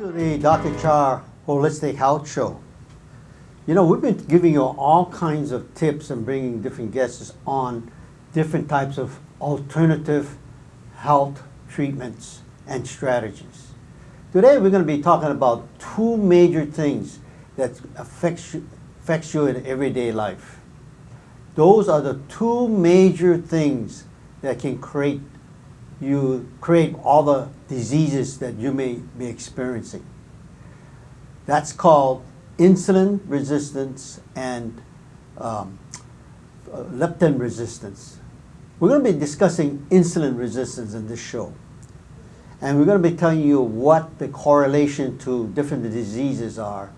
to the Dr. Char Holistic Health Show. You know, we've been giving you all kinds of tips and bringing different guests on different types of alternative health treatments and strategies. Today we're going to be talking about two major things that affects you in everyday life. Those are the two major things that can create all the diseases that you may be experiencing. That's called insulin resistance and leptin resistance. We're going to be discussing insulin resistance in this show. And we're going to be telling you what the correlation to different diseases are,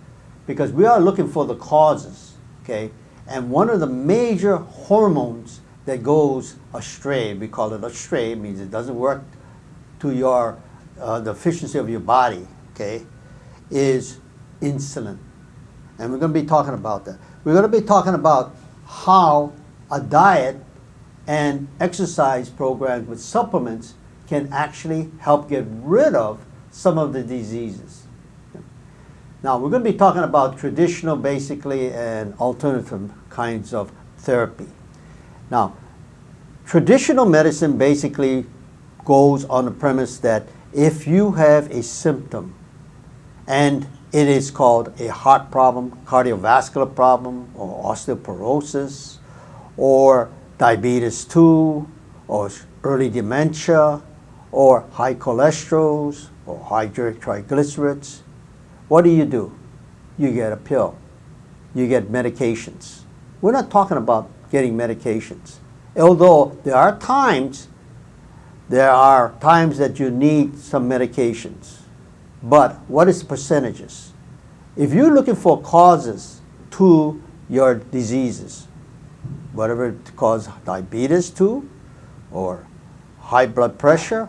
because we are looking for the causes, okay? And one of the major hormones that goes astray, we call it astray, means it doesn't work to your the efficiency of your body, okay, is insulin. And we're going to be talking about that. We're going to be talking about how a diet and exercise programs with supplements can actually help get rid of some of the diseases. Now, we're going to be talking about traditional, basically, and alternative kinds of therapy. Now, traditional medicine basically goes on the premise that if you have a symptom and it is called a heart problem, cardiovascular problem, or osteoporosis, or diabetes 2, or early dementia, or high cholesterol, or high triglycerides, what do? You get a pill. You get medications. We're not talking about getting medications. Although there are times that you need some medications. But what is percentages? If you're looking for causes to your diseases, whatever it causes diabetes 2, or high blood pressure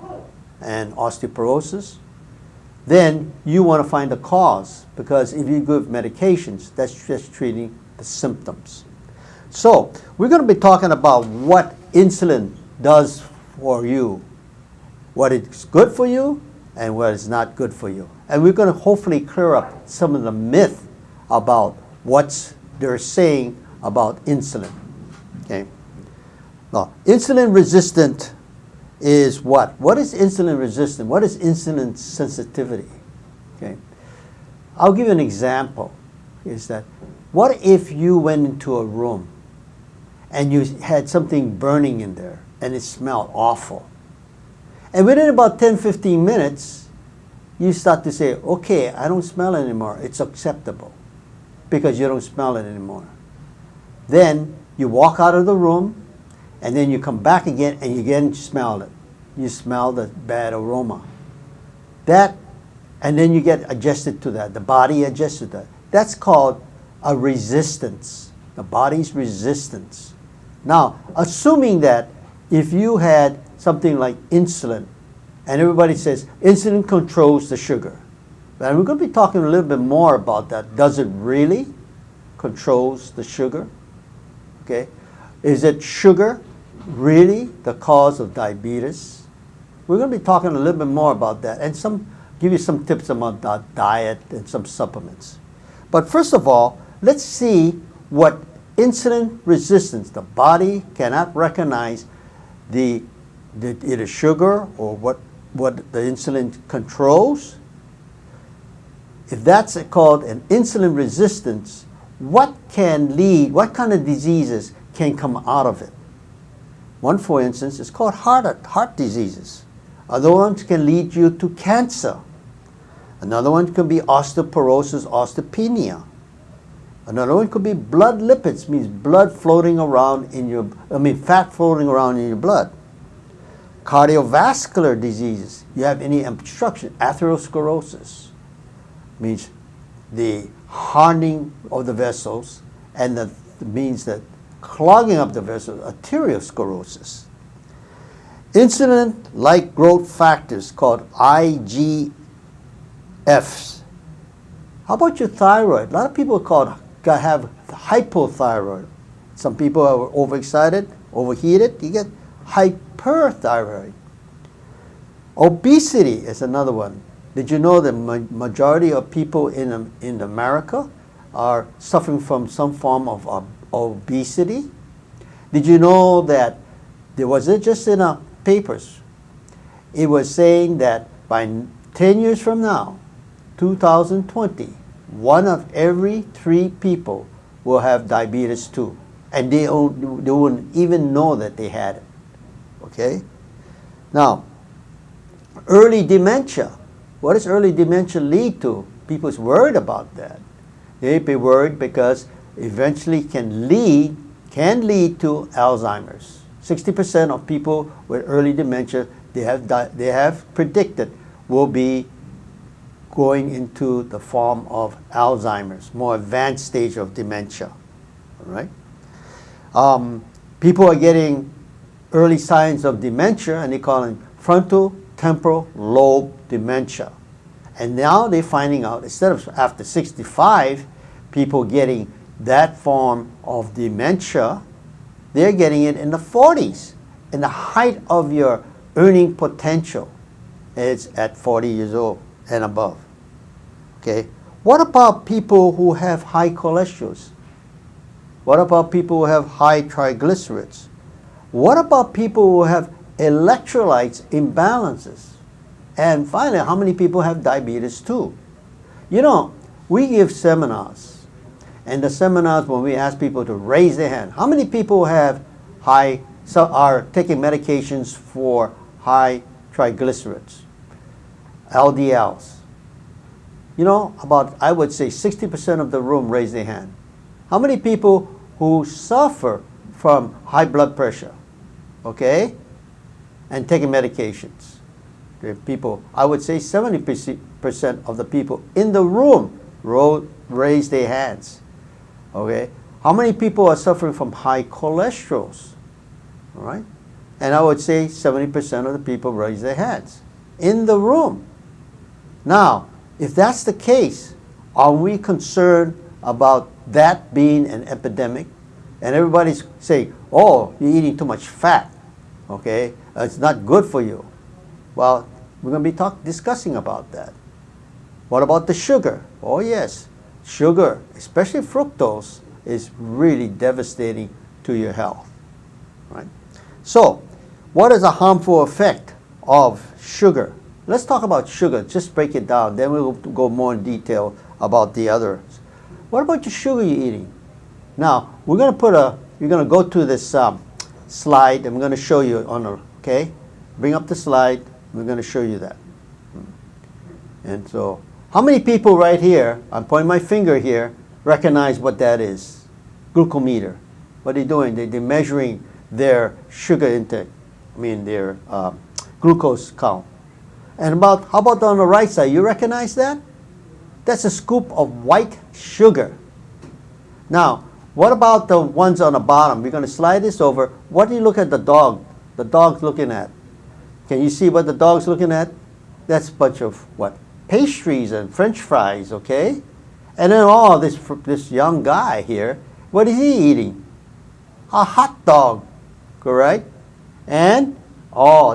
and osteoporosis, then you want to find the cause, because if you give medications, that's just treating the symptoms. So we're going to be talking about what insulin does for you, what is good for you and what is not good for you. And we're going to hopefully clear up some of the myth about what they're saying about insulin. Okay. Now, insulin resistant is what? What is insulin resistant? What is insulin sensitivity? Okay. I'll give you an example. Is that what if you went into a room and you had something burning in there and it smelled awful? And within about 10-15 minutes, you start to say, okay, I don't smell it anymore. It's acceptable because you don't smell it anymore. Then you walk out of the room and then you come back again and you again smell it. You smell the bad aroma. And then you get adjusted to that. The body adjusts to that. That's called a resistance. The body's resistance. Now, assuming that if you had something like insulin, and everybody says insulin controls the sugar. And we're going to be talking a little bit more about that. Does it really controls the sugar? Okay. Is it sugar really the cause of diabetes? We're going to be talking a little bit more about that and give you some tips about that diet and some supplements. But first of all, let's see what insulin resistance, the body cannot recognize either sugar or what the insulin controls. If that's called an insulin resistance, what kind of diseases can come out of it? One, for instance, is called heart diseases. Other ones can lead you to cancer. Another one can be osteoporosis, osteopenia. Another one could be blood lipids, means blood floating around fat floating around in your blood. Cardiovascular diseases, you have any obstruction, atherosclerosis, means the hardening of the vessels, and that means that clogging up the vessels, arteriosclerosis. Insulin-like growth factors called IGFs. How about your thyroid? A lot of people have hypothyroid. Some people are overexcited, overheated. You get hyperthyroid. Obesity is another one. Did you know the majority of people in America are suffering from some form of obesity? Did you know that there was it just in the papers? It was saying that by 10 years from now, 2020, one of every 3 people will have diabetes too. And they wouldn't even know that they had it. Okay? Now, early dementia. What does early dementia lead to? People's worried about that. They be worried because eventually can lead to Alzheimer's. 60% of people with early dementia, they have predicted will be going into the form of Alzheimer's, more advanced stage of dementia. All right. People are getting early signs of dementia, and they call it frontal temporal lobe dementia. And now they're finding out, instead of after 65, people getting that form of dementia, they're getting it in the 40s. And the height of your earning potential is at 40 years old and above. Okay? What about people who have high cholesterol? What about people who have high triglycerides? What about people who have electrolytes imbalances? And finally, how many people have diabetes too? You know, we give seminars. And the seminars, when we ask people to raise their hand, how many people have are taking medications for high triglycerides, LDLs? You know, about, I would say 60% of the room raise their hand. How many people who suffer from high blood pressure, okay, and taking medications? The people, I would say 70% of the people in the room raise their hands. Okay, how many people are suffering from high cholesterol? All right, and I would say 70% of the people raise their hands in the room. Now, if that's the case, are we concerned about that being an epidemic? And everybody's saying, "Oh, you're eating too much fat. Okay, it's not good for you." Well, we're going to be discussing about that. What about the sugar? Oh yes, sugar, especially fructose, is really devastating to your health. Right? So, what is a harmful effect of sugar? Let's talk about sugar. Just break it down. Then we'll go more in detail about the others. What about the sugar you're eating? Now, we're going to go to this slide. I'm going to show you okay? Bring up the slide. We're going to show you that. And so, how many people right here, I'm pointing my finger here, recognize what that is? Glucometer. What are they doing? They're measuring their sugar intake. Their glucose count. And how about on the right side? You recognize that? That's a scoop of white sugar. Now, what about the ones on the bottom? We're going to slide this over. What do you look at the dog? The dog's looking at. Can you see what the dog's looking at? That's a bunch of what? Pastries and French fries, okay? And then this young guy here, what is he eating? A hot dog, correct? And,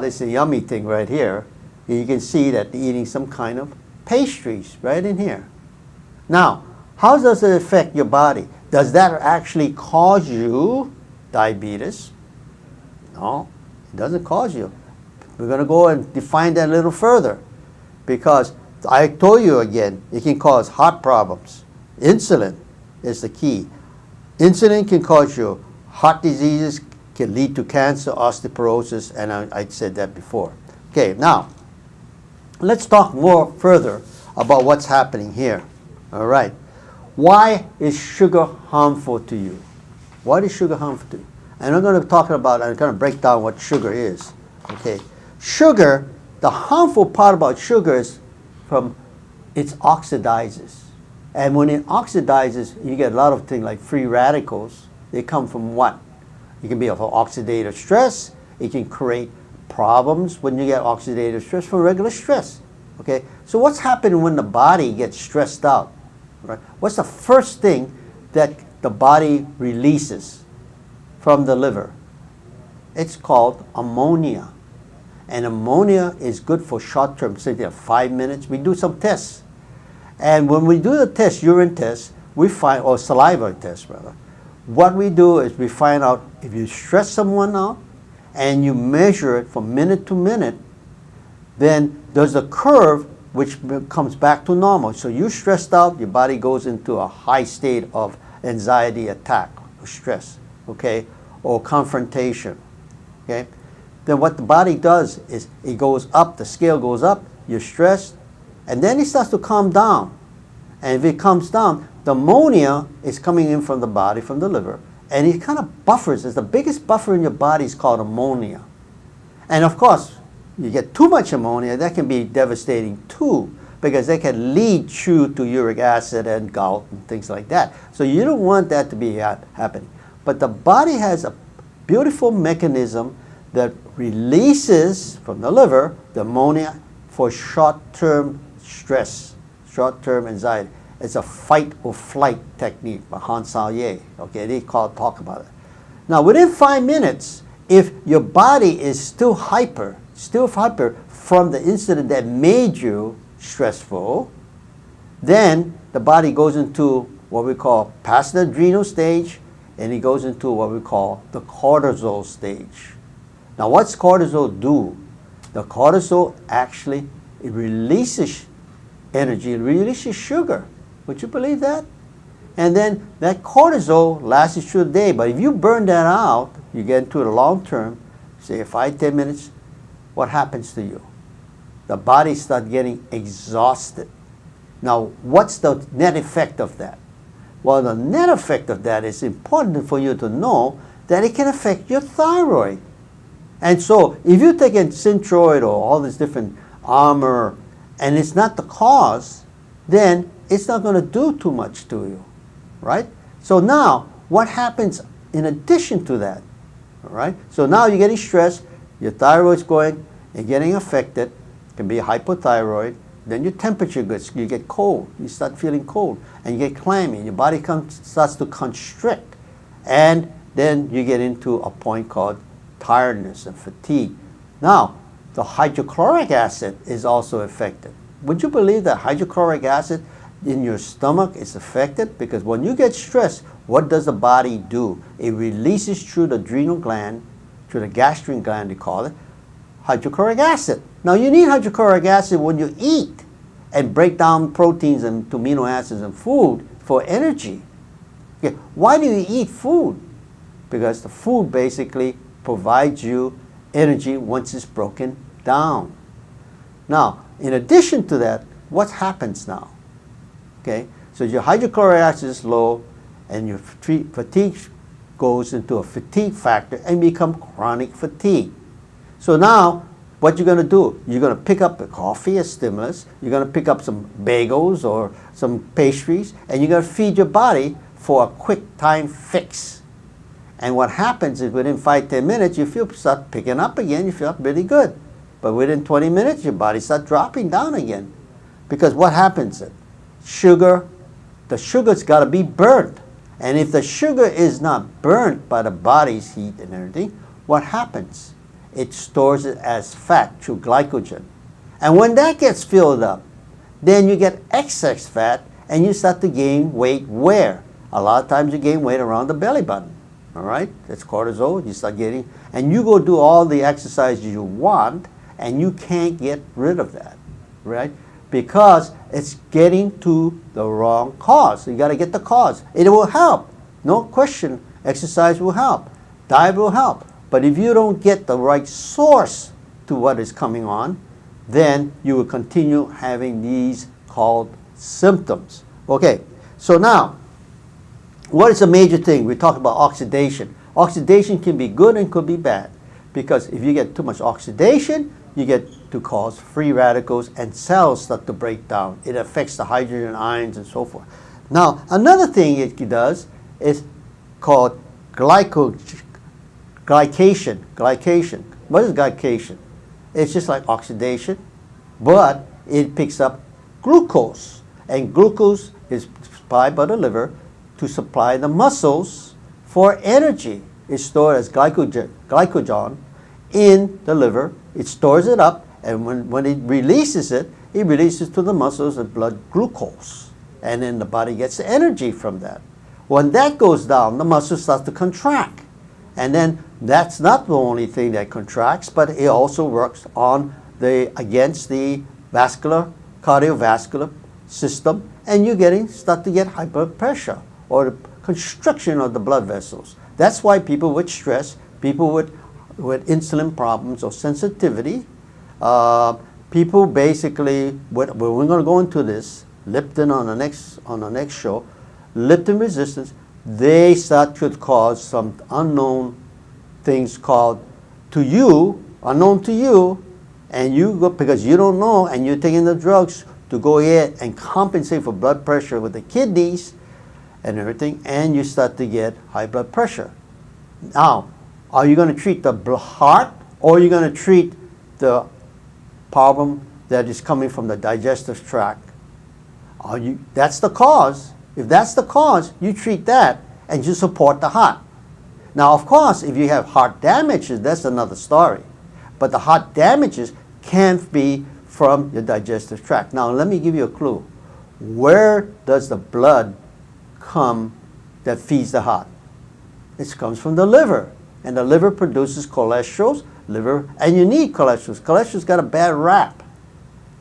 this is a yummy thing right here. You can see that they're eating some kind of pastries right in here. Now, how does it affect your body? Does that actually cause you diabetes? No, it doesn't cause you. We're going to go and define that a little further, because I told you again, it can cause heart problems. Insulin is the key. Insulin can cause you heart diseases, can lead to cancer, osteoporosis, and I said that before. Okay, now, let's talk more further about what's happening here. All right. Why is sugar harmful to you? Why is sugar harmful to you? And I'm going to break down what sugar is. Okay. Sugar, the harmful part about sugar is it oxidizes. And when it oxidizes, you get a lot of things like free radicals. They come from what? It can be of oxidative stress. It can create problems when you get oxidative stress from regular stress. Okay? So what's happening when the body gets stressed out? Right? What's the first thing that the body releases from the liver? It's called ammonia. And ammonia is good for short-term, say 5 minutes. We do some tests. And when we do the test, urine test, we find, or saliva test rather, what we do is we find out if you stress someone out and you measure it from minute to minute, then there's a curve which comes back to normal. So you're stressed out, your body goes into a high state of anxiety attack or stress, okay, or confrontation, okay. Then what the body does is it goes up, the scale goes up, you're stressed, and then it starts to calm down. And if it comes down, the ammonia is coming in from the body, from the liver, and it kind of buffers. It's the biggest buffer in your body is called ammonia. And of course, you get too much ammonia, that can be devastating too, because they can lead you to uric acid and gout and things like that. So you don't want that to be happening. But the body has a beautiful mechanism that releases from the liver the ammonia for short-term stress, short-term anxiety. It's a fight or flight technique by Hans Selye. Okay, they talk about it. Now, within 5 minutes, if your body is still hyper from the incident that made you stressful, then the body goes into what we call past the adrenal stage, and it goes into what we call the cortisol stage. Now, what's cortisol do? The cortisol actually, it releases energy, it releases sugar. Would you believe that? And then that cortisol lasts through the day. But if you burn that out, you get into the long term, say 5-10 minutes, what happens to you? The body starts getting exhausted. Now, what's the net effect of that? Well, the net effect of that is important for you to know that it can affect your thyroid. And so, if you take a Synthroid or all these different armor, and it's not the cause, then it's not going to do too much to you, right? So now, what happens in addition to that, all right? So now you're getting stressed, your thyroid's going and getting affected, it can be hypothyroid, then your temperature goes, you get cold, you start feeling cold, and you get clammy, your body starts to constrict, and then you get into a point called tiredness and fatigue. Now, the hydrochloric acid is also affected. Would you believe that hydrochloric acid in your stomach is affected? Because when you get stressed, what does the body do? It releases through the adrenal gland, through the gastric gland they call it, hydrochloric acid. Now you need hydrochloric acid when you eat and break down proteins and amino acids in food for energy. Okay. Why do you eat food? Because the food basically provides you energy once it's broken down. Now, in addition to that, what happens now? Okay, so your hydrochloric acid is low, and your fatigue goes into a fatigue factor and become chronic fatigue. So now, what you're going to do? You're going to pick up a coffee as stimulus. You're going to pick up some bagels or some pastries, and you're going to feed your body for a quick time fix. And what happens is within 5-10 minutes, you start picking up again. You feel really good. But within 20 minutes, your body starts dropping down again. Because what happens? Sugar, the sugar's got to be burnt. And if the sugar is not burnt by the body's heat and everything, what happens? It stores it as fat through glycogen. And when that gets filled up, then you get excess fat and you start to gain weight where? A lot of times you gain weight around the belly button. All right? That's cortisol. You start getting, and you go do all the exercises you want, and you can't get rid of that, right? Because it's getting to the wrong cause. You got to get the cause. It will help. No question. Exercise will help. Diet will help. But if you don't get the right source to what is coming on, then you will continue having these called symptoms. Okay, so now, what is a major thing? We talk about oxidation. Oxidation can be good and could be bad. Because if you get too much oxidation, you get to cause free radicals and cells start to break down. It affects the hydrogen ions and so forth. Now, another thing it does is called glycation. Glycation. What is glycation? It's just like oxidation, but it picks up glucose. And glucose is supplied by the liver to supply the muscles for energy. It's stored as glycogen in the liver, it stores it up, and when it releases to the muscles and blood glucose. And then the body gets energy from that. When that goes down, the muscle starts to contract. And then that's not the only thing that contracts, but it also works on against the cardiovascular system, and you start to get high blood pressure or the constriction of the blood vessels. That's why people with stress, people with insulin problems or sensitivity, people basically, we're going to go into this, leptin on the next show, leptin resistance, they start to cause some unknown things unknown to you, and you go, because you don't know, and you're taking the drugs to go ahead and compensate for blood pressure with the kidneys and everything, and you start to get high blood pressure. Now, are you going to treat the heart, or are you going to treat the problem that is coming from the digestive tract? That's the cause. If that's the cause, you treat that and you support the heart. Now, of course, if you have heart damages, that's another story. But the heart damages can't be from your digestive tract. Now, let me give you a clue. Where does the blood come that feeds the heart? It comes from the liver. And the liver produces cholesterol, and you need cholesterol. Cholesterol's got a bad rap.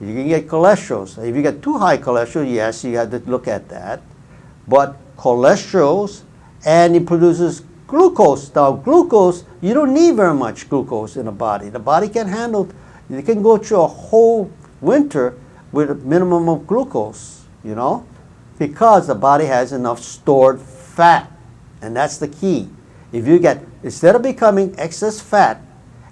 You can get cholesterol. If you get too high cholesterol, yes, you have to look at that. But cholesterol, and it produces glucose. Now, glucose, you don't need very much glucose in the body. The body can handle, you can go through a whole winter with a minimum of glucose, because the body has enough stored fat. And that's the key. If you get, instead of becoming excess fat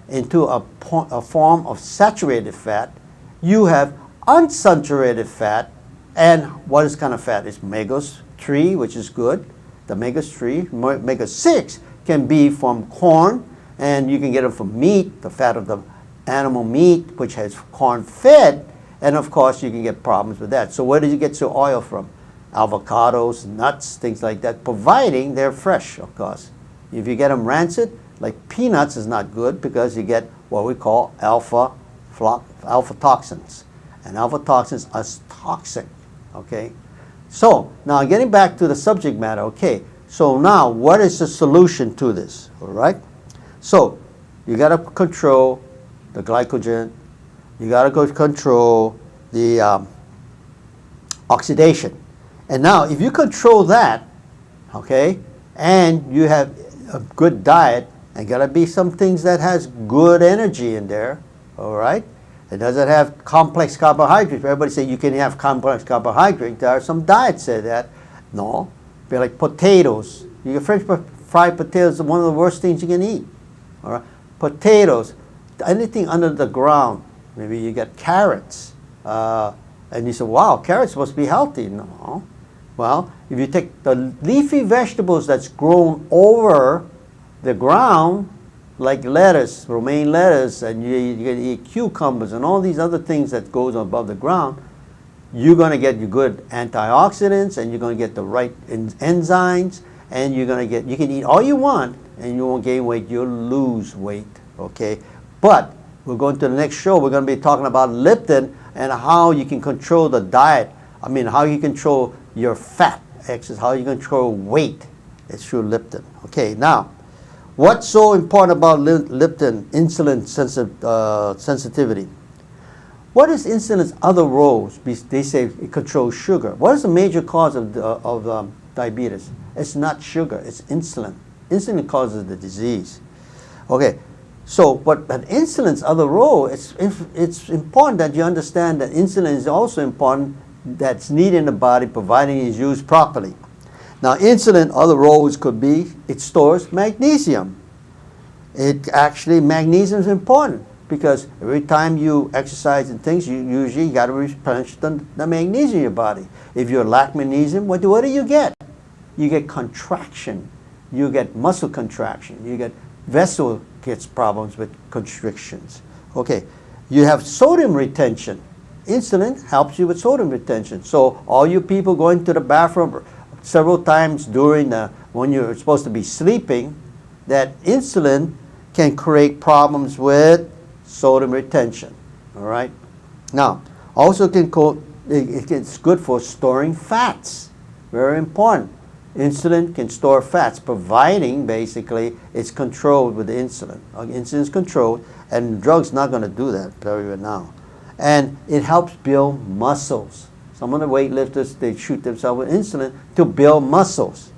into a form of saturated fat, you have unsaturated fat. And what is kind of fat? It's omega-3, which is good. The omega-3, omega-6 can be from corn, and you can get it from meat, the fat of the animal meat, which has corn fed, and of course you can get problems with that. So where do you get your oil from? Avocados, nuts, things like that, providing they're fresh, of course. If you get them rancid, like peanuts is not good, because you get what we call alpha toxins. And alpha toxins are toxic, okay? So, now getting back to the subject matter, okay, so now what is the solution to this, all right? So, you got to control the glycogen, you got to control the oxidation. And now, if you control that, okay, and you have a good diet, and got to be some things that has good energy in there, all right? It doesn't have complex carbohydrates. Everybody say you can have complex carbohydrates. There are some diets say that. No. Be like potatoes. You get French fried potatoes are one of the worst things you can eat. All right? Potatoes, anything under the ground. Maybe you get carrots. And you say, wow, carrots must be healthy. No. Well, if you take the leafy vegetables that's grown over the ground, like lettuce, romaine lettuce, and you can eat cucumbers and all these other things that goes above the ground, you're going to get your good antioxidants, and you're going to get the right enzymes, and you can eat all you want, and you won't gain weight, you'll lose weight, okay? But we're going to the next show, we're going to be talking about leptin and how you can control the diet. How you control your fat excess, how you control weight. It's through leptin. Okay, now, what's so important about leptin, insulin sensitivity? What is insulin's other roles? They say it controls sugar. What is the major cause of diabetes? It's not sugar, it's insulin. Insulin causes the disease. Okay, so but insulin's other role, it's important that you understand that insulin is also important, that's needed in the body, providing it's used properly. Now, insulin, other roles could be, it stores magnesium. Magnesium is important, because every time you exercise and things, you usually got to replenish the magnesium in your body. If you lack magnesium, what do you get? You get contraction. You get muscle contraction. You get vessel gets problems with constrictions. Okay, you have sodium retention. Insulin helps you with sodium retention. So all you people going to the bathroom several times when you're supposed to be sleeping, that insulin can create problems with sodium retention. All right. Now, also it's good for storing fats. Very important. Insulin can store fats, providing basically it's controlled with the insulin. Insulin is controlled, and the drug's not going to do that. Tell you right now. And it helps build muscles. Some of the weightlifters, they shoot themselves with insulin to build muscles.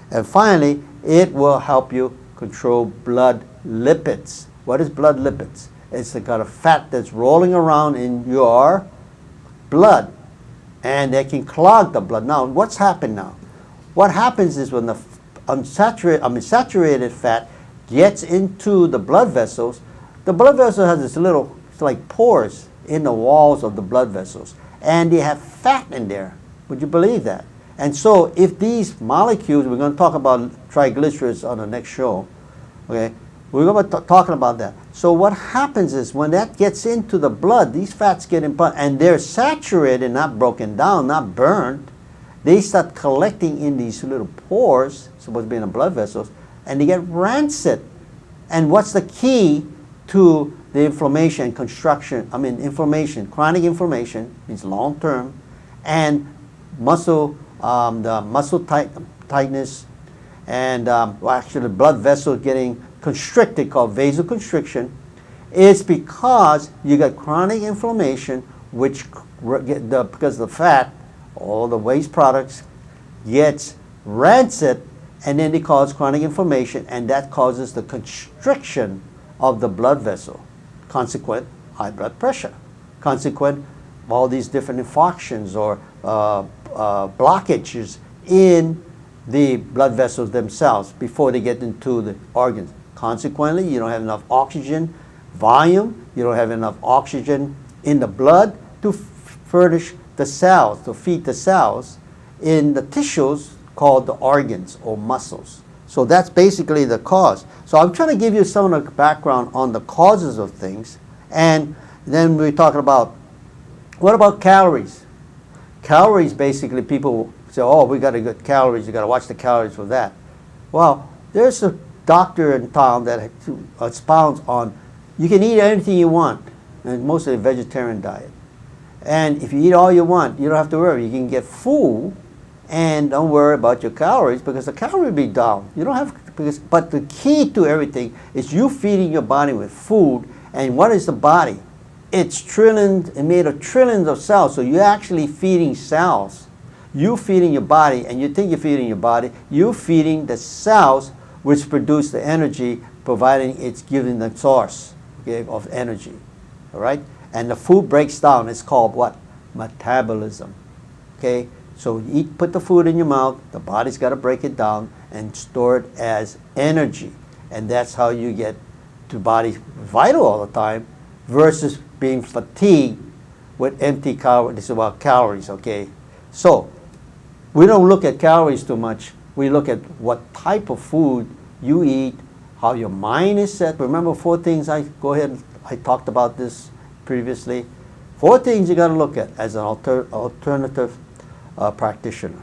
And finally, it will help you control blood lipids. What is blood lipids? It's the kind of fat that's rolling around in your blood, and they can clog the blood. Now, what's happened now? What happens is when the saturated fat gets into the blood vessels, the blood vessel has this little, it's like pores in the walls of the blood vessels, and they have fat in there. Would you believe that? And so if these molecules, we're going to talk about triglycerides on the next show, okay? We're going to be talking about that. So what happens is when that gets into the blood, these fats get in blood, and they're saturated, not broken down, not burned. They start collecting in these little pores, supposed to be in the blood vessels, and they get rancid. And what's the key to the inflammation and inflammation? Chronic inflammation means long term, and the muscle tightness, and actually the blood vessel getting constricted, called vasoconstriction, is because you got chronic inflammation, which because the fat, all the waste products, gets rancid, and then it causes chronic inflammation, and that causes the constriction of the blood vessel. Consequent high blood pressure. Consequent all these different infarctions or blockages in the blood vessels themselves before they get into the organs. Consequently, you don't have enough oxygen volume, you don't have enough oxygen in the blood to furnish the cells, to feed the cells in the tissues called the organs or muscles. So that's basically the cause. So I'm trying to give you some of the background on the causes of things, and then we're talking about, what about calories? Calories, basically, people say, oh, we got to get calories, you got to watch the calories for that. Well, there's a doctor in town that expounds on, you can eat anything you want, and mostly a vegetarian diet. And if you eat all you want, you don't have to worry. You can get full and don't worry about your calories, because the calorie will be down. You don't have, but the key to everything is you feeding your body with food. And what is the body? It's trillions, it's made of trillions of cells. So you're actually feeding cells. You feeding your body, and you think you're feeding your body, you're feeding the cells which produce the energy, providing it's giving the source, okay, of energy. All right? And the food breaks down. It's called what? Metabolism. Okay? So you put the food in your mouth, the body's got to break it down and store it as energy. And that's how you get to body vital all the time versus being fatigued with empty calories. This is about calories, okay? So we don't look at calories too much. We look at what type of food you eat, how your mind is set. Remember 4 things, I talked about this previously. 4 things you got to look at as an alternative practitioner.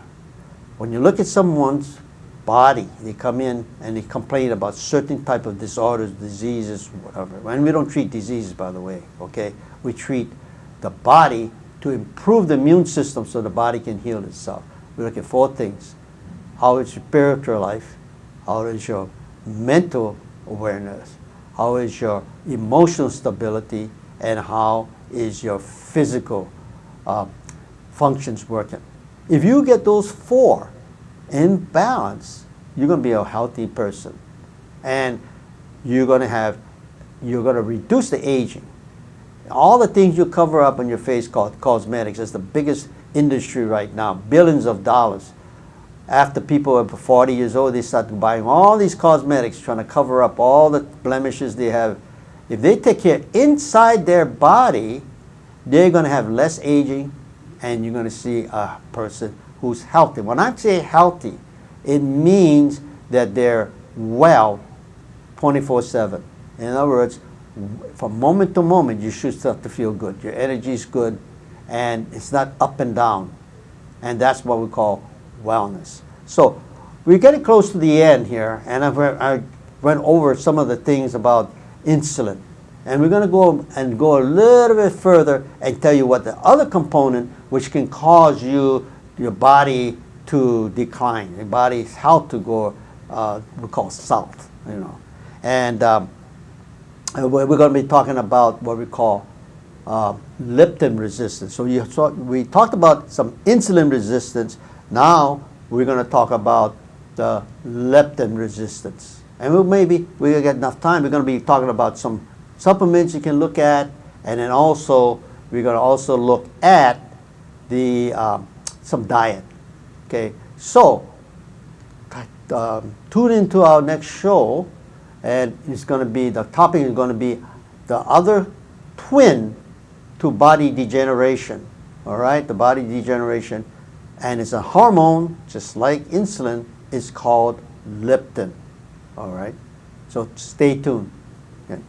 When you look at someone's body, they come in and they complain about certain type of disorders, diseases, whatever. And we don't treat diseases, by the way, okay? We treat the body to improve the immune system so the body can heal itself. We look at 4 things. How is your spiritual life? How is your mental awareness? How is your emotional stability? And how is your physical functions working? If you get those 4 in balance, you're going to be a healthy person. And you're going to reduce the aging. All the things you cover up on your face called cosmetics is the biggest industry right now, billions of dollars. After people are 40 years old, they start buying all these cosmetics, trying to cover up all the blemishes they have. If they take care inside their body, they're going to have less aging, and you're going to see a person who's healthy. When I say healthy, it means that they're well 24/7. In other words, from moment to moment, you should start to feel good. Your energy is good, and it's not up and down. And that's what we call wellness. So we're getting close to the end here, and I went over some of the things about insulin. And we're going to go a little bit further and tell you what the other component which can cause your body to decline, your body's health to go, we call south, And we're going to be talking about what we call leptin resistance. So we talked about some insulin resistance. Now we're going to talk about the leptin resistance. And maybe we'll get enough time. We're going to be talking about some supplements you can look at, and then also we're going to also look at the some diet. Okay, so tune into our next show, and it's going to be, the topic is going to be the other twin to body degeneration. All right, the body degeneration, and it's a hormone just like insulin. It's called leptin. All right, so stay tuned. Okay.